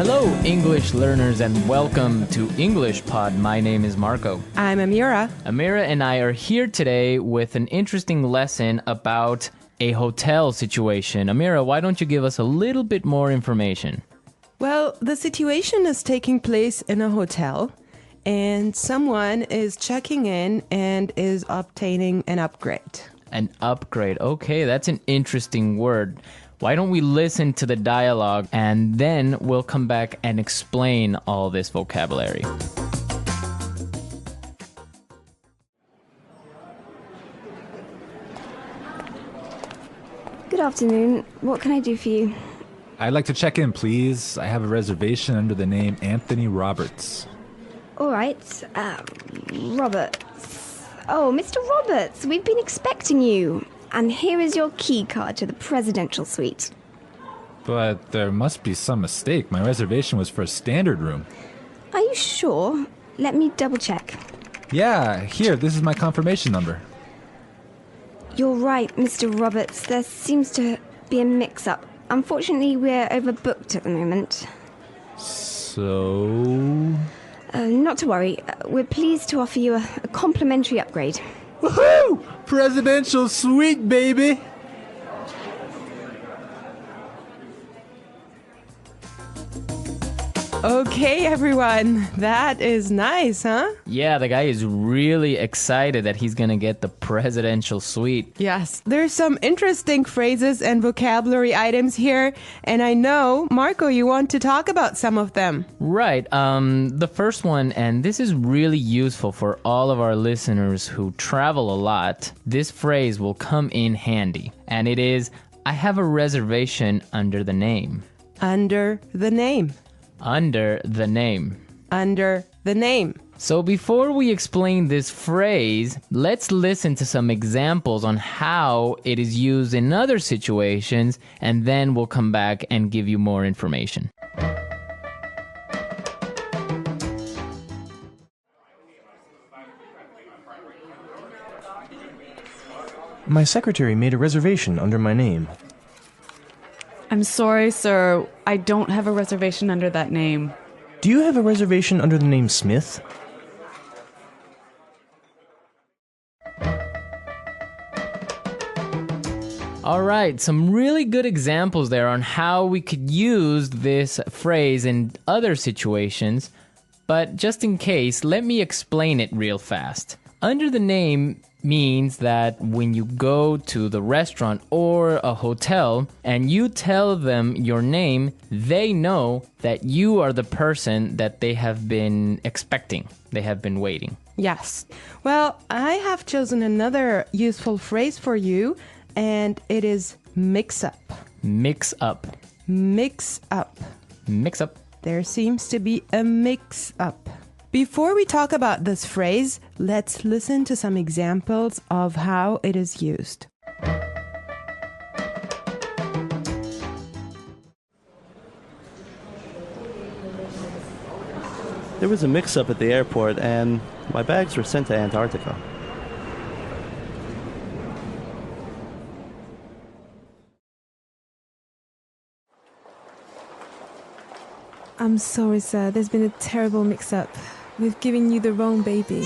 Hello, English learners, and welcome to English Pod. My name is Marco. I'm Amira. Amira and I are here today with an interesting lesson about a hotel situation. Amira, why don't you give us a little bit more information? Well, the situation is taking place in a hotel, and someone is checking in and is obtaining an upgrade. An upgrade. Okay, that's an interesting word. Why don't we listen to the dialogue and then we'll come back and explain all this vocabulary. Good afternoon. What can I do for you? I'd like to check in, please. I have a reservation under the name Anthony Roberts. All right. Roberts. Oh, Mr. Roberts, we've been expecting you. And here is your key card to the presidential suite. But there must be some mistake. My reservation was for a standard room. Are you sure? Let me double check. Yeah, here, this is my confirmation number. You're right, Mr. Roberts. There seems to be a mix-up. Unfortunately, we're overbooked at the moment. So... Not to worry. We're pleased to offer you a complimentary upgrade. Woohoo! Presidential suite, baby! Okay, everyone. That is nice, huh? Yeah, the guy is really excited that he's gonna get the presidential suite. Yes. There's some interesting phrases and vocabulary items here, and I know, Marco, you want to talk about some of them. Right. The first one, and this is really useful for all of our listeners who travel a lot. This phrase will come in handy, and it is, I have a reservation under the name. Under the name. Under the name. Under the name. So before we explain this phrase, let's listen to some examples on how it is used in other situations, and then we'll come back and give you more information. My secretary made a reservation under my name. I'm sorry, sir. I don't have a reservation under that name. Do you have a reservation under the name Smith? All right, some really good examples there on how we could use this phrase in other situations, but just in case, let me explain it real fast. Under the name means that when you go to the restaurant or a hotel and you tell them your name, they know that you are the person that they have been expecting. They have been waiting. Yes. Well, I have chosen another useful phrase for you, and it is mix up. Mix up. Mix up. Mix up. There seems to be a mix up. Before we talk about this phrase, let's listen to some examples of how it is used. There was a mix-up at the airport and my bags were sent to Antarctica. I'm sorry, sir. There's been a terrible mix-up. We've given you the wrong baby.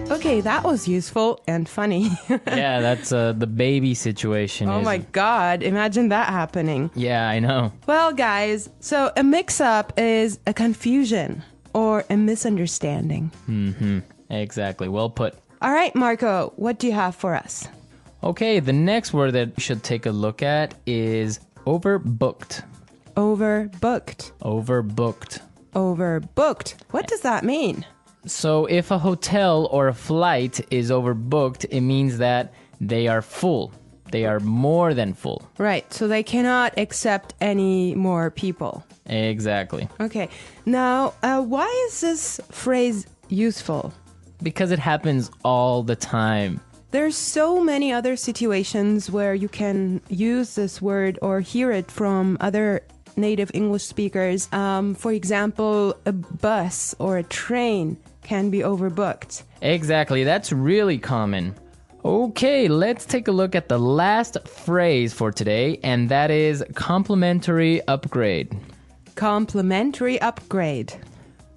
Okay, that was useful and funny. Yeah, that's the baby situation. Oh my God, imagine that happening. Yeah, I know. Well, guys, so a mix-up is a confusion or a misunderstanding. Mm-hmm. Exactly. Well put. All right, Marco, what do you have for us? Okay, the next word that we should take a look at is overbooked. Overbooked. Overbooked. Overbooked. What does that mean? So if a hotel or a flight is overbooked, it means that they are full. They are more than full. Right, so they cannot accept any more people. Exactly. Okay, now why is this phrase useful? Because it happens all the time. There's so many other situations where you can use this word or hear it from other native English speakers. For example, a bus or a train can be overbooked. Exactly, that's really common. Okay, let's take a look at the last phrase for today, and that is complimentary upgrade. Complimentary upgrade.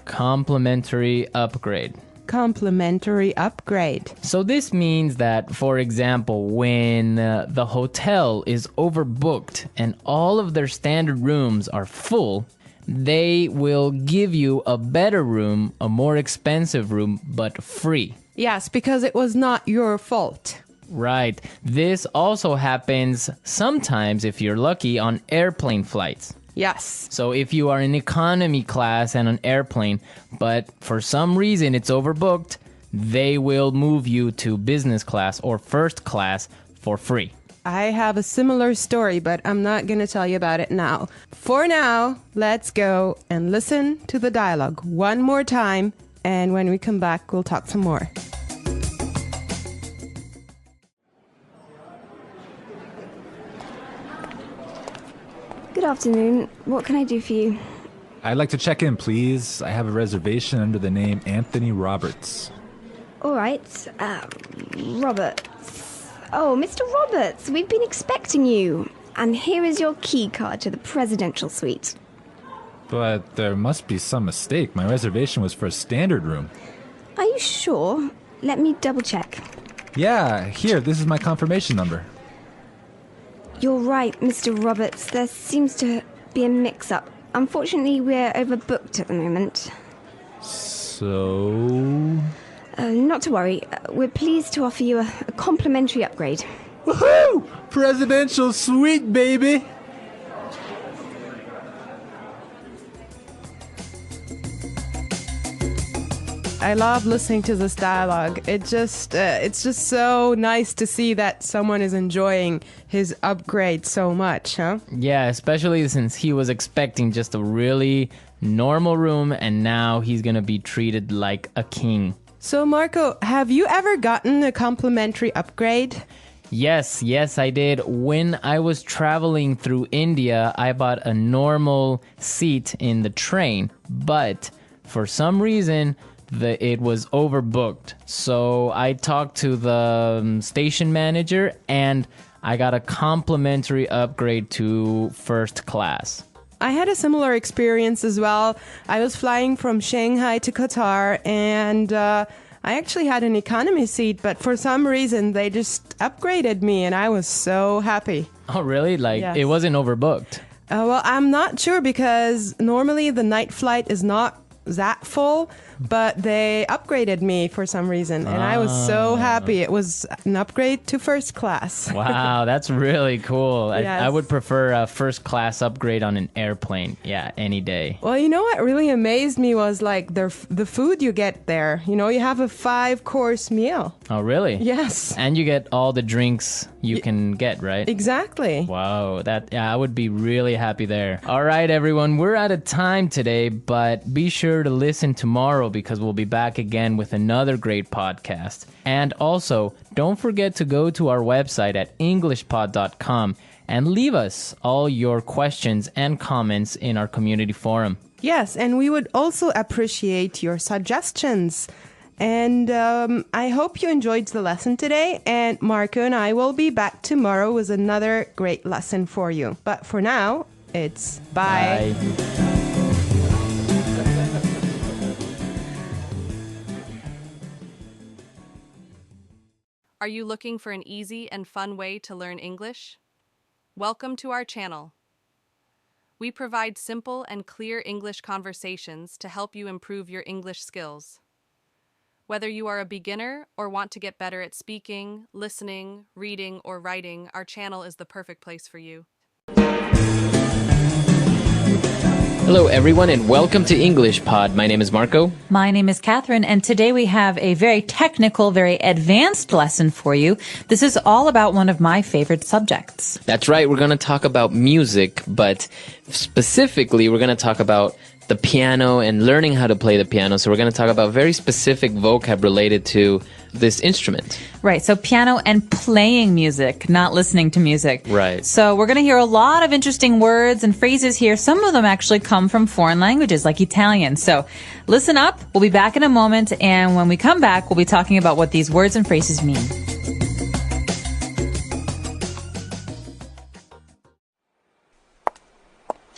Complimentary upgrade. Complimentary upgrade. So this means that, for example, when the hotel is overbooked and all of their standard rooms are full, they will give you a better room, a more expensive room, but free. Yes, because it was not your fault. Right. This also happens sometimes, if you're lucky, on airplane flights. Yes. So if you are in economy class and an airplane, but for some reason it's overbooked, they will move you to business class or first class for free. I have a similar story, but I'm not going to tell you about it now. For now, let's go and listen to the dialogue one more time, and when we come back, we'll talk some more. Good afternoon. What can I do for you? I'd like to check in, please. I have a reservation under the name Anthony Roberts. All right. Roberts. Oh, Mr. Roberts, we've been expecting you. And here is your key card to the presidential suite. But there must be some mistake. My reservation was for a standard room. Are you sure? Let me double check. Yeah, here, this is my confirmation number. You're right, Mr. Roberts. There seems to be a mix-up. Unfortunately, we're overbooked at the moment. So... Not to worry. We're pleased to offer you a complimentary upgrade. Woohoo! Presidential suite, baby! I love listening to this dialogue. It's just so nice to see that someone is enjoying his upgrade so much, huh? Yeah, especially since he was expecting just a really normal room and now he's gonna be treated like a king. So, Marco, have you ever gotten a complimentary upgrade? Yes, I did. When I was traveling through India, I bought a normal seat in the train, but for some reason, it was overbooked. So I talked to the station manager and I got a complimentary upgrade to first class. I had a similar experience as well. I was flying from Shanghai to Qatar and I actually had an economy seat, but for some reason they just upgraded me and I was so happy. Oh, really? Like, yes. It wasn't overbooked? Well, I'm not sure because normally the night flight is not that full, but they upgraded me for some reason and I was so happy. It was an upgrade to first class. Wow, that's really cool. Yes. I would prefer a first class upgrade on an airplane. Yeah, any day. Well, you know what really amazed me was like the food you get there. You know, you have a 5-course meal. Oh, really? Yes. And you get all the drinks you can get, right? Exactly. Wow, I would be really happy there. All right, everyone, we're out of time today, but be sure to listen tomorrow because we'll be back again with another great podcast. And also, don't forget to go to our website at englishpod.com and leave us all your questions and comments in our community forum. Yes, and we would also appreciate your suggestions. And I hope you enjoyed the lesson today. And Marco and I will be back tomorrow with another great lesson for you. But for now, it's bye. Are you looking for an easy and fun way to learn English? Welcome to our channel. We provide simple and clear English conversations to help you improve your English skills. Whether you are a beginner or want to get better at speaking, listening, reading, or writing, our channel is the perfect place for you. Hello, everyone, and welcome to English Pod. My name is Marco. My name is Catherine, and today we have a very technical, very advanced lesson for you. This is all about one of my favorite subjects. That's right. We're going to talk about music, but specifically, we're going to talk about the piano and learning how to play the piano. So we're going to talk about very specific vocab related to this instrument. Right. So piano and playing music, not listening to music. Right. So we're going to hear a lot of interesting words and phrases here. Some of them actually come from foreign languages like Italian. So listen up. We'll be back in a moment. And when we come back, we'll be talking about what these words and phrases mean.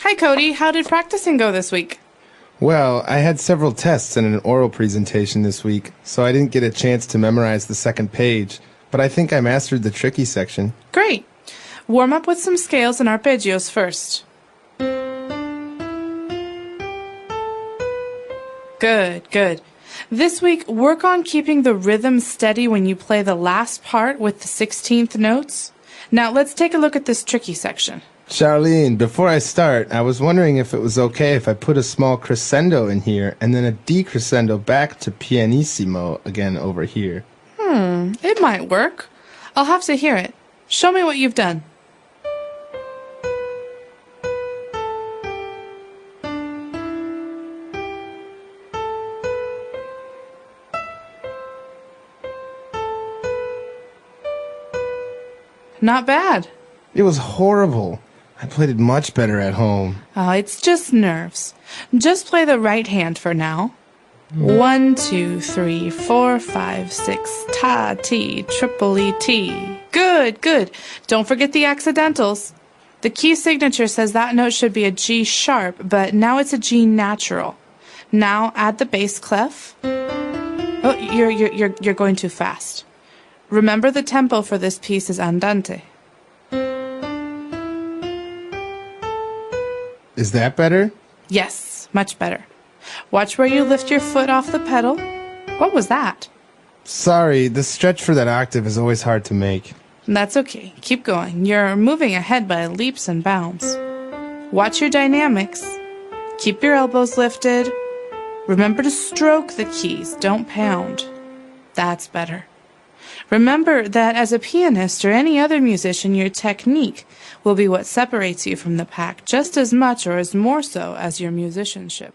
Hi, Cody. How did practicing go this week? Well, I had several tests and an oral presentation this week, so I didn't get a chance to memorize the second page, but I think I mastered the tricky section. Great. Warm up with some scales and arpeggios first. Good, good. This week, work on keeping the rhythm steady when you play the last part with the 16th notes. Now, let's take a look at this tricky section. Charlene, before I start, I was wondering if it was okay if I put a small crescendo in here and then a decrescendo back to pianissimo again over here. It might work. I'll have to hear it. Show me what you've done. Not bad. It was horrible. I played it much better at home. Oh, it's just nerves. Just play the right hand for now. 1, 2, 3, 4, 5, 6. Ta, ti, triple E, T. Good, good. Don't forget the accidentals. The key signature says that note should be a G sharp, but now it's a G natural. Now add the bass clef. Oh, you're going too fast. Remember the tempo for this piece is andante. Is that better? Yes, much better. Watch where you lift your foot off the pedal. What was that? Sorry, the stretch for that octave is always hard to make. That's okay. Keep going. You're moving ahead by leaps and bounds. Watch your dynamics. Keep your elbows lifted. Remember to stroke the keys. Don't pound. That's better. Remember that as a pianist or any other musician, your technique will be what separates you from the pack just as much or as more so as your musicianship.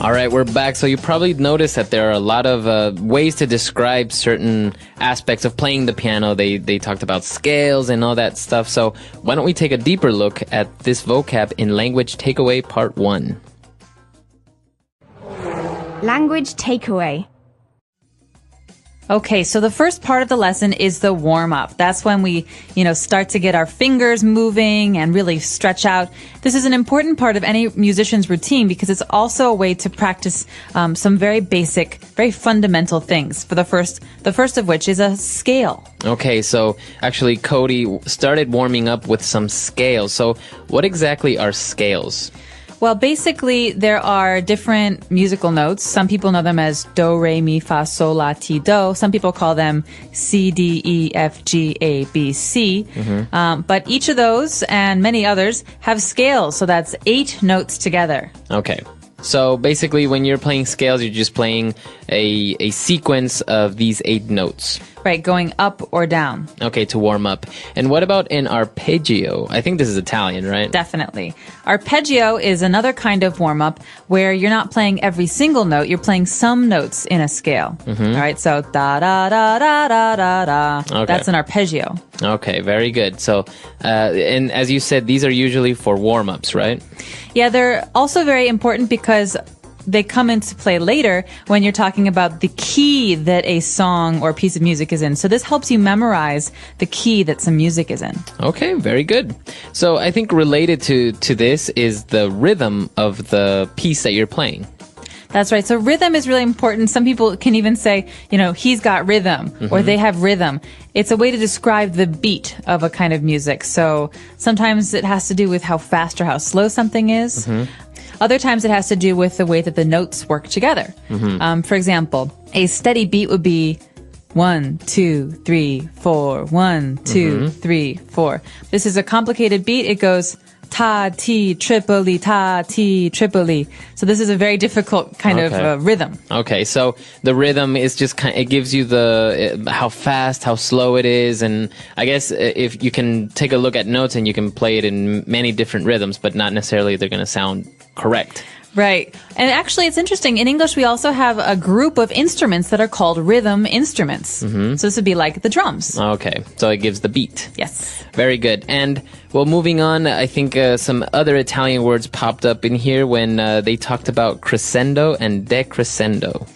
All right, we're back. So you probably noticed that there are a lot of ways to describe certain aspects of playing the piano. They talked about scales and all that stuff. So why don't we take a deeper look at this vocab in Language Takeaway Part 1. Language takeaway. Okay, so the first part of the lesson is the warm-up. That's when we, start to get our fingers moving and really stretch out. This is an important part of any musician's routine because it's also a way to practice some very basic, very fundamental things. For the first of which is a scale. Okay, so actually Cody started warming up with some scales. So what exactly are scales? Well, basically, there are different musical notes. Some people know them as do, re, mi, fa, sol, la, ti, do. Some people call them C, D, E, F, G, A, B, C. But each of those and many others have scales, so that's 8 notes together. Okay. So basically, when you're playing scales, you're just playing a sequence of these 8 notes. Right, going up or down. Okay, to warm up. And what about an arpeggio? I think this is Italian, right? Definitely. Arpeggio is another kind of warm-up where you're not playing every single note, you're playing some notes in a scale. All right, so da-da-da-da-da-da-da. Okay. That's an arpeggio. Okay, very good. So, and as you said, these are usually for warm-ups, right? Yeah, they're also very important because they come into play later when you're talking about the key that a song or piece of music is in. So this helps you memorize the key that some music is in. Okay, very good. So I think related to this is the rhythm of the piece that you're playing. That's right. So rhythm is really important. Some people can even say, he's got rhythm or they have rhythm. It's a way to describe the beat of a kind of music. So sometimes it has to do with how fast or how slow something is. Other times it has to do with the way that the notes work together. For example, a steady beat would be 1, 2, 3, 4, 1, 2, 3, 4. This is a complicated beat. It goes ta, ti, tripoli, ta, ti, tripoli. So this is a very difficult kind of rhythm. Okay, so the rhythm is just it gives you the how fast, how slow it is, and I guess if you can take a look at notes and you can play it in many different rhythms, but not necessarily they're going to sound correct. Right. And actually, it's interesting. In English, we also have a group of instruments that are called rhythm instruments. So this would be like the drums. Okay. So it gives the beat. Yes. Very good. And, well, moving on, I think some other Italian words popped up in here when they talked about crescendo and decrescendo.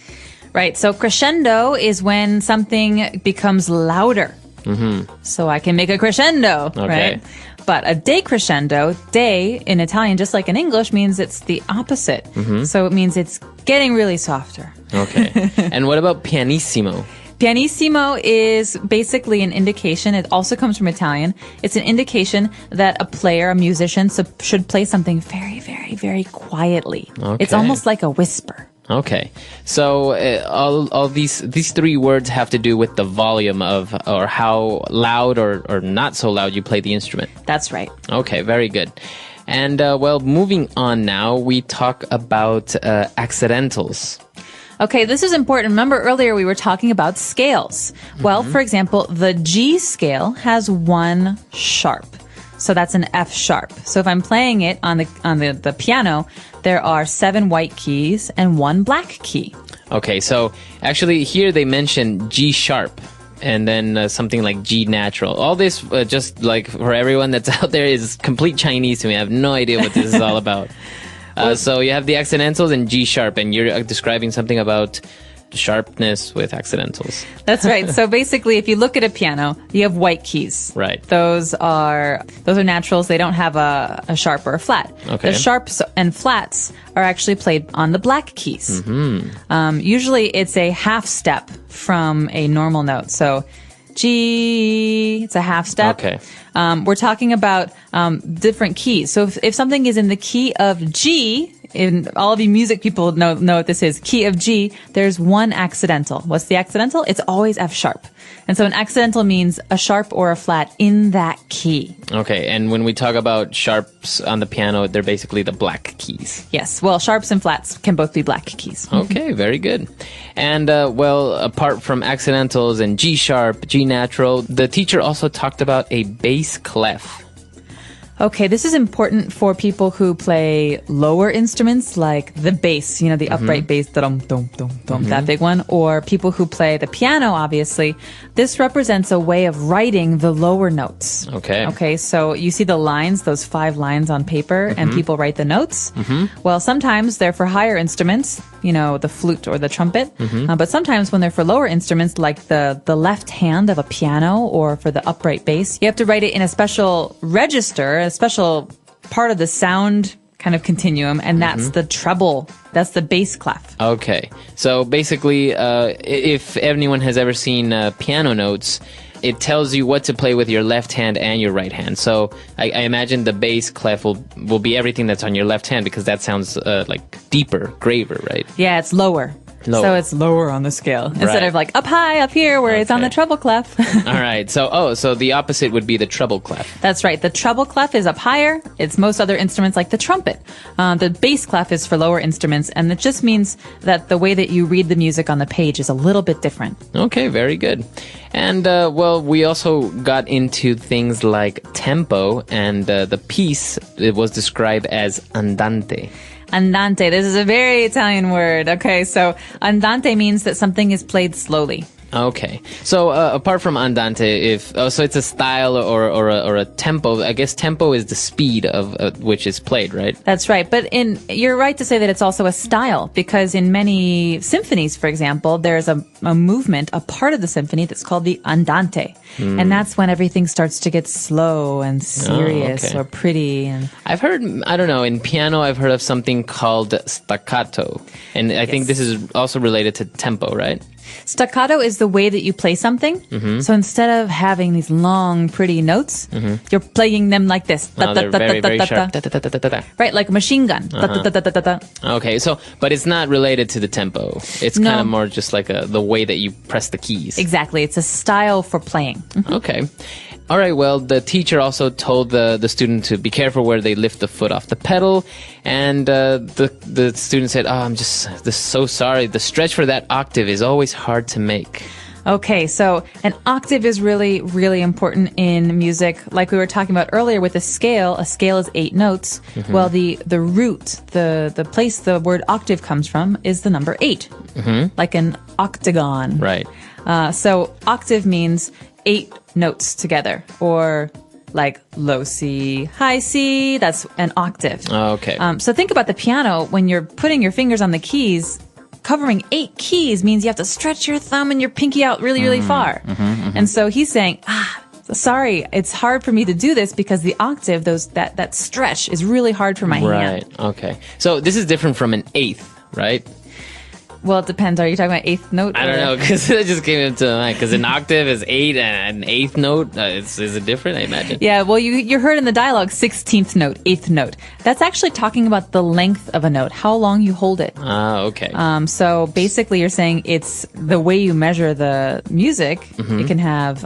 Right. So crescendo is when something becomes louder. So I can make a crescendo, right? But a decrescendo, de in Italian, just like in English, means it's the opposite. So it means it's getting really softer. Okay. And what about pianissimo? Pianissimo is basically an indication. It also comes from Italian. It's an indication that a player, a musician, should play something very, very, very quietly. Okay. It's almost like a whisper. Okay. So all these three words have to do with the volume of, or how loud or not so loud you play the instrument. That's right. Okay, very good. And well, moving on now, we talk about accidentals. Okay, this is important. Remember earlier we were talking about scales. Well, for example, the G scale has 1 sharp. So that's an F sharp. So if I'm playing it on the piano, there are 7 white keys and 1 black key. Okay, so actually here they mention G sharp and then something like G natural. All this, just like for everyone that's out there, is complete Chinese to me. I have no idea what this is all about. So you have the accidentals and G sharp, and you're describing something about sharpness with accidentals. That's right. So basically, if you look at a piano, you have white keys. Right. Those are naturals. They don't have a sharp or a flat. Okay. The sharps and flats are actually played on the black keys. Usually, it's a half step from a normal note. So G, it's a half step. Okay. We're talking about different keys. So if something is in the key of G, and all of you music people know what this is, key of G, there's 1 accidental. What's the accidental? It's always F sharp. And so an accidental means a sharp or a flat in that key. Okay, and when we talk about sharps on the piano, they're basically the black keys. Yes, well, sharps and flats can both be black keys. Okay, very good. And, well, apart from accidentals and G sharp, G natural, the teacher also talked about a bass clef. Okay, this is important for people who play lower instruments like the bass, the upright bass, that big one, or people who play the piano, obviously. This represents a way of writing the lower notes. Okay. Okay, so you see the lines, those 5 lines on paper, and people write the notes. Well, sometimes they're for higher instruments, the flute or the trumpet, but sometimes when they're for lower instruments, like the left hand of a piano or for the upright bass, you have to write it in a special register, a special part of the sound kind of continuum, and that's the treble. That's the bass clef. Okay. So basically, if anyone has ever seen piano notes, it tells you what to play with your left hand and your right hand. So I imagine the bass clef will be everything that's on your left hand, because that sounds like deeper, graver, right? Yeah, it's lower. So it's lower on the scale instead of like up high, up here, where it's on the treble clef. All right. So the opposite would be the treble clef. That's right. The treble clef is up higher. It's most other instruments like the trumpet. The bass clef is for lower instruments, and it just means that the way that you read the music on the page is a little bit different. Okay, very good. And, well, we also got into things like tempo, and the piece, it was described as andante. Andante. This is a very Italian word. Okay, so andante means that something is played slowly. Okay. So apart from andante, so it's a style or a tempo. I guess tempo is the speed of which is played, right? That's right. But you're right to say that it's also a style, because in many symphonies, for example, there's a movement, a part of the symphony that's called the andante. And that's when everything starts to get slow and serious or pretty. And I've heard, I don't know, in piano I've heard of something called staccato. And I think this is also related to tempo, right? Staccato is the way that you play something. So instead of having these long, pretty notes, you're playing them like this. They're very, very sharp. Right, like a machine gun. Okay, but it's not related to the tempo. It's kind of more just like the way that you press the keys. Exactly. It's a style for playing. Okay. All right, well, the teacher also told the student to be careful where they lift the foot off the pedal, and the student said, I'm just so sorry. The stretch for that octave is always hard to make. Okay, so an octave is really, really important in music. Like we were talking about earlier with a scale is 8 notes. Well, the root, the place the word octave comes from is the number 8, like an octagon. Right. So octave means 8 notes together, or like low C, high C, that's an octave. Okay. So think about the piano. When you're putting your fingers on the keys, covering 8 keys means you have to stretch your thumb and your pinky out really, really far. And so he's saying, sorry, it's hard for me to do this because the octave, that stretch is really hard for my hand. Right. Okay. So this is different from an eighth, right? Well, it depends. Are you talking about eighth note? I don't know, because it just came into mind. Because an octave is 8 and an eighth note, is it different, I imagine? Yeah, well, you heard in the dialogue 16th note, 8th note. That's actually talking about the length of a note, how long you hold it. Okay. So basically you're saying it's the way you measure the music. It can have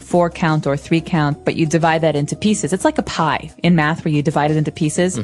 4 count or 3 count, but you divide that into pieces. It's like a pie in math where you divide it into pieces.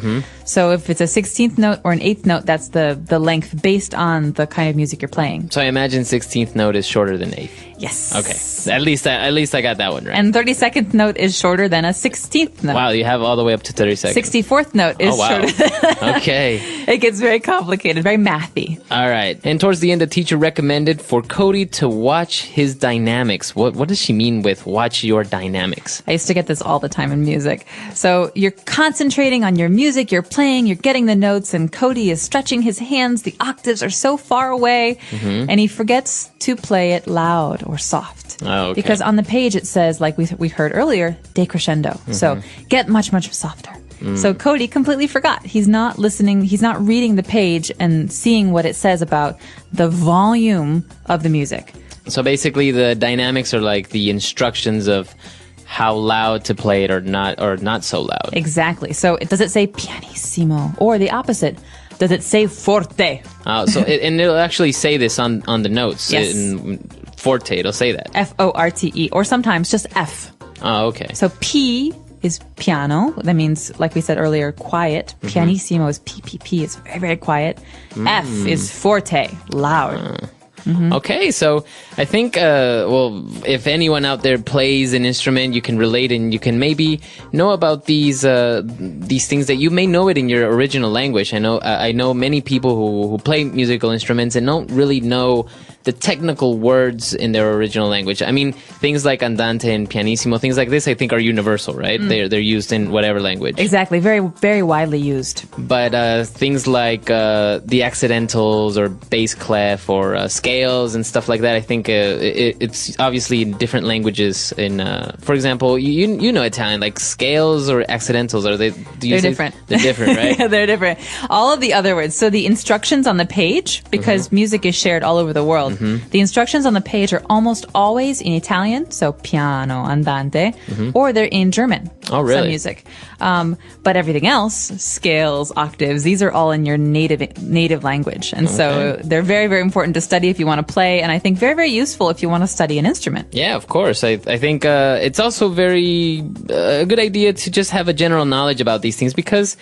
So if it's a 16th note or an 8th note, that's the length based on the kind of music you're playing. So I imagine 16th note is shorter than 8th. Yes. Okay. At least I got that one right. And 32nd note is shorter than a 16th note. Wow, you have all the way up to 32nd. 64th note is shorter. Okay. It gets very complicated, very mathy. All right. And towards the end, the teacher recommended for Cody to watch his dynamics. What does she mean with watch your dynamics? I used to get this all the time in music. So you're concentrating on your music, you're playing, you're getting the notes, and Cody is stretching his hands. The octaves are so far away, and he forgets to play it loud or soft. Oh, okay. Because on the page it says, like we heard earlier, decrescendo. So get much, much softer. So Cody completely forgot. He's not listening. He's not reading the page and seeing what it says about the volume of the music. So basically, the dynamics are like the instructions of how loud to play it or not so loud. Exactly. So does it say pianissimo or the opposite? Does it say forte? And it'll actually say this on the notes. Yes. In forte, it'll say that. Forte, or sometimes just F. Oh, okay. So P is piano. That means, like we said earlier, quiet. Pianissimo is PPP. It's very, very quiet. F is forte, loud. Okay, so I think, if anyone out there plays an instrument, you can relate and you can maybe know about these things that you may know it in your original language. I know many people who play musical instruments and don't really know the technical words in their original language. I mean, things like andante and pianissimo, things like this, I think are universal, right? They're used in whatever language. Exactly, very, very widely used. But things like the accidentals or bass clef or scales and stuff like that, I think it's obviously in different languages. For example, you know Italian, like scales or accidentals, are they? They're different. They're different, right? They're different. All of the other words. So the instructions on the page, because music is shared all over the world, the instructions on the page are almost always in Italian, so piano, andante, or they're in German. Oh, really? Some music. But everything else, scales, octaves, these are all in your native language. And so they're very, very important to study if you want to play, and I think very, very useful if you want to study an instrument. Yeah, of course. I think it's also very a good idea to just have a general knowledge about these things because,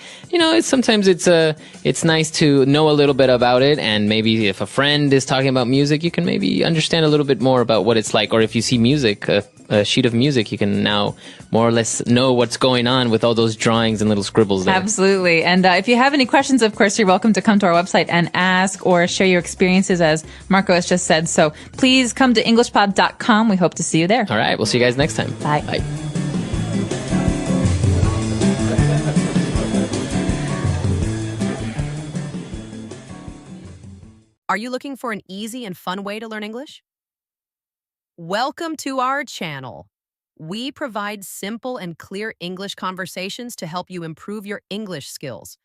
sometimes it's nice to know a little bit about it, and maybe if a friend is talking about music, you can maybe understand a little bit more about what it's like, or if you see music, a sheet of music, you can now more or less know what's going on with all those drawings and little scribbles there. Absolutely. And if you have any questions, of course, you're welcome to come to our website and ask or share your experiences, as Marco has just said. So please come to EnglishPod.com. We hope to see you there. All right. We'll see you guys next time. Bye. Bye. Are you looking for an easy and fun way to learn English? Welcome to our channel. We provide simple and clear English conversations to help you improve your English skills.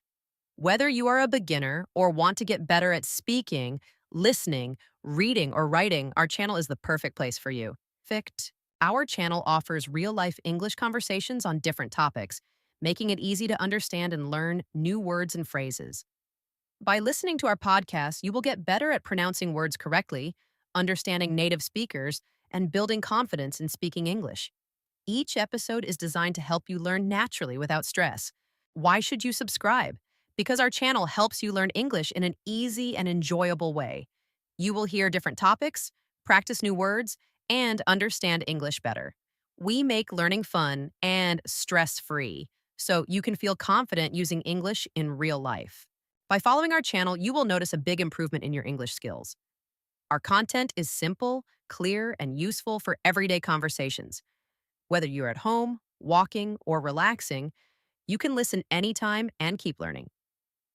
Whether you are a beginner or want to get better at speaking, listening, reading, or writing, our channel is the perfect place for you. Our channel offers real-life English conversations on different topics, making it easy to understand and learn new words and phrases. By listening to our podcast, you will get better at pronouncing words correctly, understanding native speakers, and building confidence in speaking English. Each episode is designed to help you learn naturally without stress. Why should you subscribe? Because our channel helps you learn English in an easy and enjoyable way. You will hear different topics, practice new words, and understand English better. We make learning fun and stress-free, so you can feel confident using English in real life. By following our channel, you will notice a big improvement in your English skills. Our content is simple, clear, and useful for everyday conversations. Whether you're at home, walking, or relaxing, you can listen anytime and keep learning.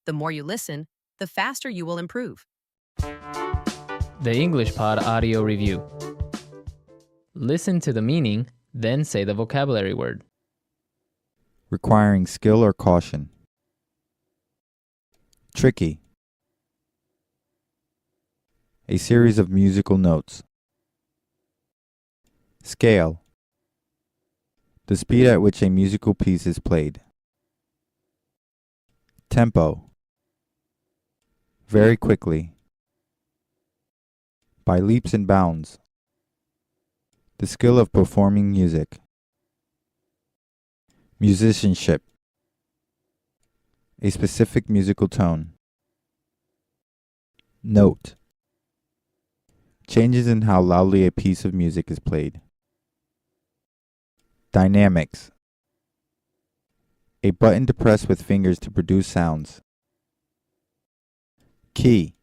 The more you listen, the faster you will improve. The English Pod Audio Review. Listen to the meaning, then say the vocabulary word. Requiring skill or caution. Tricky. A series of musical notes. Scale. The speed at which a musical piece is played. Tempo. Very quickly. By leaps and bounds. The skill of performing music. Musicianship. A specific musical tone. Note. Changes in how loudly a piece of music is played. Dynamics. A button to press with fingers to produce sounds. Key.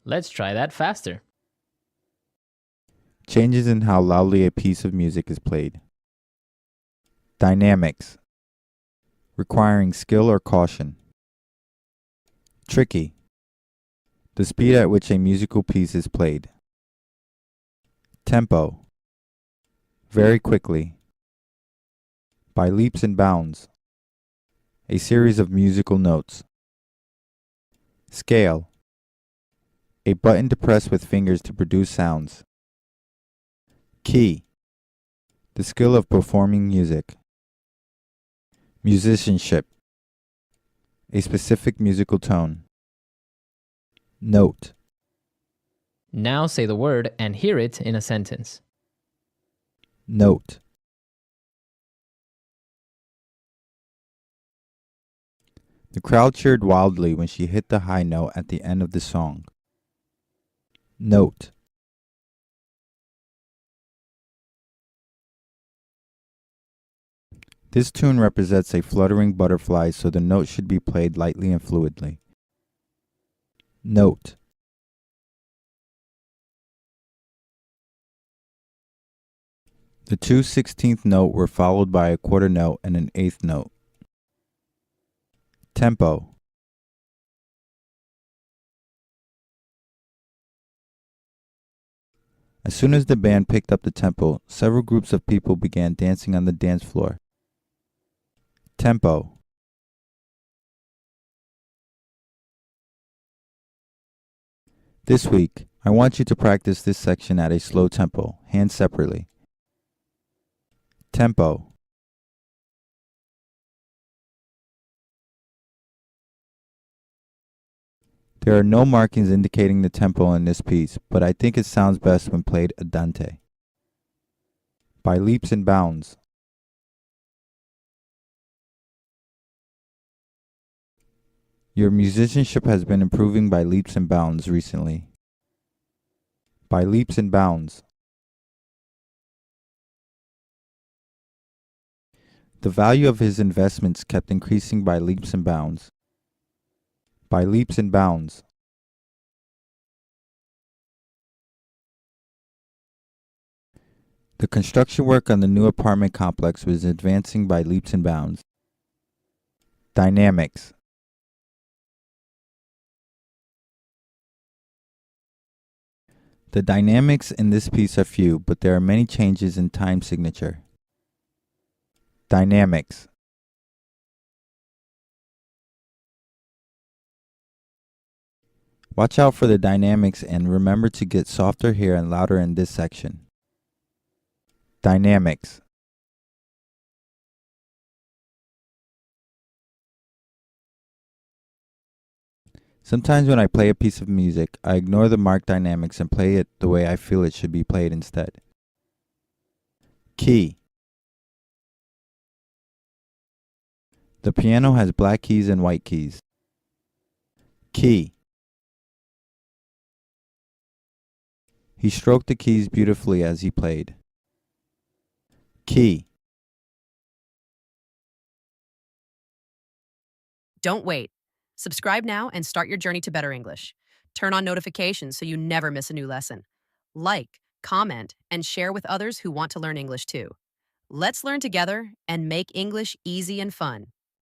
Let's try that faster. Changes in how loudly a piece of music is played. Dynamics. Requiring skill or caution. Tricky. The speed at which a musical piece is played. Tempo. Very quickly. By leaps and bounds. A series of musical notes. Scale. A button to press with fingers to produce sounds. Key. The skill of performing music. Musicianship. A specific musical tone. Note. Now say the word and hear it in a sentence. Note. The crowd cheered wildly when she hit the high note at the end of the song. Note. This tune represents a fluttering butterfly, so the note should be played lightly and fluidly. Note. The two 16th note were followed by a quarter note and an eighth note. Tempo. As soon as the band picked up the tempo, several groups of people began dancing on the dance floor. Tempo. This week, I want you to practice this section at a slow tempo, hands separately. Tempo. There are no markings indicating the tempo in this piece, but I think it sounds best when played andante. By leaps and bounds. Your musicianship has been improving by leaps and bounds recently. By leaps and bounds. The value of his investments kept increasing by leaps and bounds. By leaps and bounds. The construction work on the new apartment complex was advancing by leaps and bounds. Dynamics. The dynamics in this piece are few, but there are many changes in time signature. Dynamics. Watch out for the dynamics and remember to get softer here and louder in this section. Dynamics. Sometimes when I play a piece of music, I ignore the marked dynamics and play it the way I feel it should be played instead. Key. The piano has black keys and white keys. Key. He stroked the keys beautifully as he played. Key. Don't wait. Subscribe now and start your journey to better English. Turn on notifications so you never miss a new lesson. Like, comment, and share with others who want to learn English too. Let's learn together and make English easy and fun.